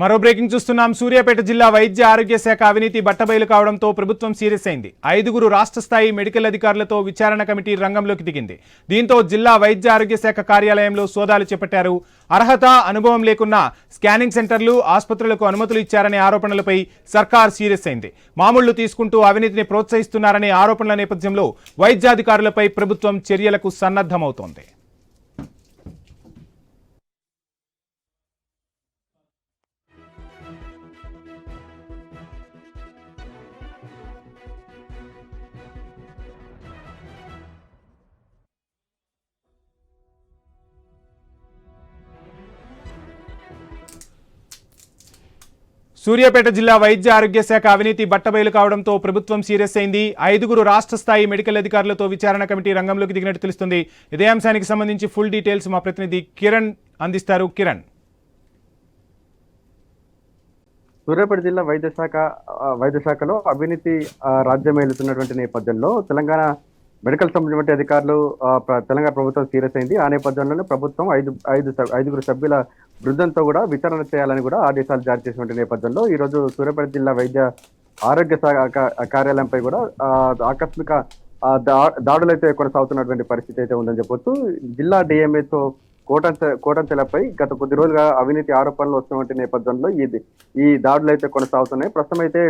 మరో బ్రేకింగ్ చూస్తున్నాం. సూర్యాపేట జిల్లా వైద్య ఆరోగ్య శాఖ అవినీతి బట్టబయలు కావడంతో ప్రభుత్వం సీరియస్ అయింది. 5 రాష్ట్ర స్థాయి మెడికల్ అధికారులతో విచారణ కమిటీ రంగంలోకి దిగింది. దీంతో జిల్లా వైద్య ఆరోగ్య శాఖ కార్యాలయంలో సోదాలు చేపట్టారు. అర్హత, అనుభవం లేకున్నా స్కానింగ్ సెంటర్లు, ఆసుపత్రులకు అనుమతులు ఇచ్చారనే ఆరోపణలపై సర్కార్ సీరియస్ అయింది. మామూళ్లు తీసుకుంటూ అవినీతిని ప్రోత్సహిస్తున్నారనే ఆరోపణల నేపథ్యంలో వైద్యాధికారులపై ప్రభుత్వం చర్యలకు సన్నద్ధమవుతోంది. సూర్యాపేట జిల్లా వైద్య ఆరోగ్య శాఖ అవినీతి బట్టబయలు కావడంతో ప్రభుత్వం సీరియస్ అయింది. 5 రాష్ట్ర స్థాయి మెడికల్ అధికారులతో విచారణ కమిటీ రంగంలోకి దిగినట్టు తెలుస్తుంది. ఇదే అంశానికి సంబంధించి ఫుల్ డీటెయిల్స్ మా ప్రతినిధి కిరణ్ అందిస్తారు. కిరణ్, సూర్యాపేట జిల్లా వైద్య శాఖలో అవినీతి రాజ్యమేలుతున్నటువంటి నేపథ్యంలో తెలంగాణ మెడికల్ సంబంధించిన అధికారులు తెలంగాణ ప్రభుత్వం సీరియస్ అయింది. ఆ నేపథ్యంలోనే ప్రభుత్వం 5 సభ్యుల బృందంతో కూడా విచారణ చేయాలని కూడా ఆదేశాలు జారీ చేసినటువంటి నేపథ్యంలో ఈ రోజు సూర్యాపేట జిల్లా వైద్య ఆరోగ్య శాఖ కార్యాలయంపై కూడా ఆకస్మిక దాడులు అయితే కొనసాగుతున్నటువంటి పరిస్థితి అయితే ఉందని చెప్పొచ్చు. జిల్లా డిఎంఏతో కోటంచెలపై గత కొద్ది రోజులుగా అవినీతి ఆరోపణలు వస్తున్నటువంటి నేపథ్యంలో ఈ దాడులు అయితే కొనసాగుతున్నాయి. ప్రస్తుతం అయితే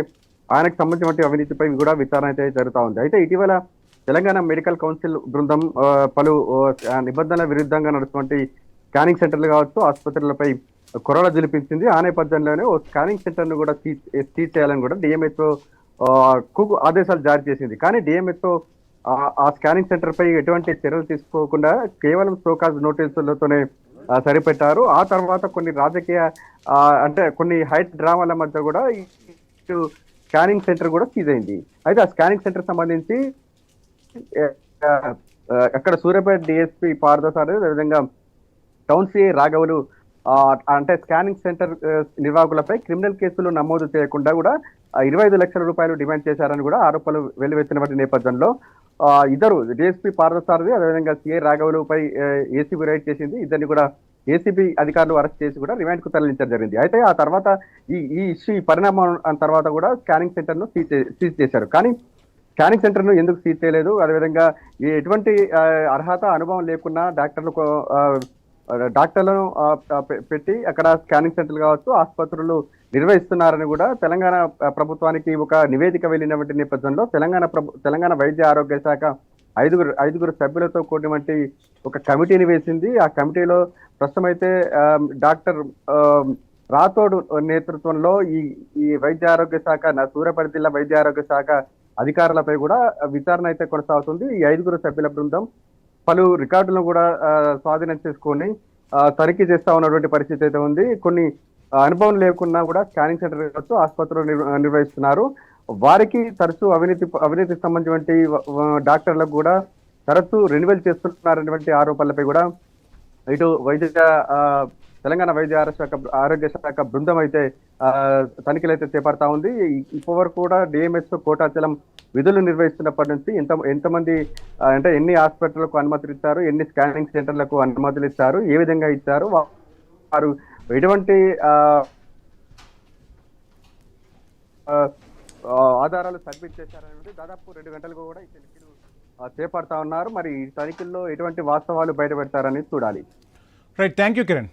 ఆయనకు సంబంధించిన అవినీతిపై కూడా విచారణ అయితే జరుగుతూ ఉంది. అయితే ఇటీవల తెలంగాణ మెడికల్ కౌన్సిల్ బృందం పలు నిబంధనల విరుద్ధంగా నడుస్తున్నటువంటి స్కానింగ్ సెంటర్లు కావచ్చు, ఆసుపత్రులపై కొరడ జులిపించింది. ఆ నేపథ్యంలోనే ఓ స్కానింగ్ సెంటర్ ను కూడా సీజ్ చేయాలని కూడా డిఎంహెచ్ఓ ఆదేశాలు జారీ చేసింది. కానీ డిఎంహెచ్ఓ ఆ స్కానింగ్ సెంటర్ పై ఎటువంటి చర్యలు తీసుకోకుండా కేవలం షోకాజ్ నోటీసులతోనే సరిపెట్టారు. ఆ తర్వాత కొన్ని రాజకీయ అంటే కొన్ని హైట్ డ్రామాల మధ్య కూడా స్కానింగ్ సెంటర్ కూడా సీజ్ అయింది. అయితే ఆ స్కానింగ్ సెంటర్ సంబంధించి అక్కడ సూర్యాపేట డిఎస్పీ పార్థసారథి, అదేవిధంగా టౌన్ సిఐ రాఘవులు అంటే స్కానింగ్ సెంటర్ నిర్వాహకులపై క్రిమినల్ కేసులు నమోదు చేయకుండా కూడా 25 లక్షల రూపాయలు డిమాండ్ చేశారని కూడా ఆరోపణలు వెల్లువెత్తినటువంటి నేపథ్యంలో ఇద్దరు డిఎస్పీ పార్థసారథి, అదేవిధంగా సిఐ రాఘవులపై ఏసీబీ రైడ్ చేసింది. ఇద్దరిని కూడా ఏసీబీ అధికారులు అరెస్ట్ చేసి కూడా రిమాండ్ కు తరలించడం జరిగింది. అయితే ఆ తర్వాత ఈ పరిణామం తర్వాత కూడా స్కానింగ్ సెంటర్ ను సీజ్ చేశారు. కానీ స్కానింగ్ సెంటర్ ను ఎందుకు సీజ్ చేయలేదు, అదేవిధంగా ఎటువంటి అర్హత, అనుభవం లేకున్నా డాక్టర్లను పెట్టి అక్కడ స్కానింగ్ సెంటర్లు కావచ్చు, ఆసుపత్రులు నిర్వహిస్తున్నారని కూడా తెలంగాణ ప్రభుత్వానికి ఒక నివేదిక వెళ్ళినటువంటి నేపథ్యంలో తెలంగాణ వైద్య ఆరోగ్య శాఖ 5 సభ్యులతో కూడినటువంటి ఒక కమిటీని వేసింది. ఆ కమిటీలో ప్రస్తుతం అయితే డాక్టర్ రాథోడ్ నేతృత్వంలో ఈ వైద్య ఆరోగ్య శాఖ సూర్యాపేట జిల్లా వైద్య ఆరోగ్య శాఖ అధికారులపై కూడా విచారణ అయితే కొనసాగుతుంది. ఈ 5 సభ్యుల బృందం పలు రికార్డులను కూడా స్వాధీనం చేసుకొని తనిఖీ చేస్తా ఉన్నటువంటి పరిస్థితి అయితే ఉంది. కొన్ని అనుభవం లేకున్నా కూడా స్కానింగ్ సెంటర్ కావచ్చు, ఆసుపత్రులు నిర్వహిస్తున్నారు. వారికి తరచూ అవినీతికి సంబంధించినటువంటి డాక్టర్లకు కూడా తరచూ రెన్యువల్ చేస్తున్నారనేటువంటి ఆరోపణలపై కూడా ఇటు తెలంగాణ వైద్య ఆరోగ్య శాఖ బృందం అయితే తనిఖీలు అయితే చేపడతా ఉంది. ఇప్పటివరకు కూడా డిఎంహెచ్ఓ కోటాచలం విధులు నిర్వహిస్తున్నప్పటి నుంచి ఎంతమంది అంటే ఎన్ని హాస్పిటళ్లకు అనుమతులు ఇచ్చారు, ఎన్ని స్కానింగ్ సెంటర్లకు అనుమతులు ఇచ్చారు, ఏ విధంగా ఇచ్చారు, వారు ఎటువంటి ఆధారాలు సబ్మిట్ చేశారనేది దాదాపు 2 గంటలకు కూడా ఈ తనిఖీలు చేపడతా ఉన్నారు. మరి ఈ తనిఖీల్లో ఎటువంటి వాస్తవాలు బయటపెడతారని చూడాలి. Right, thank you Kiran.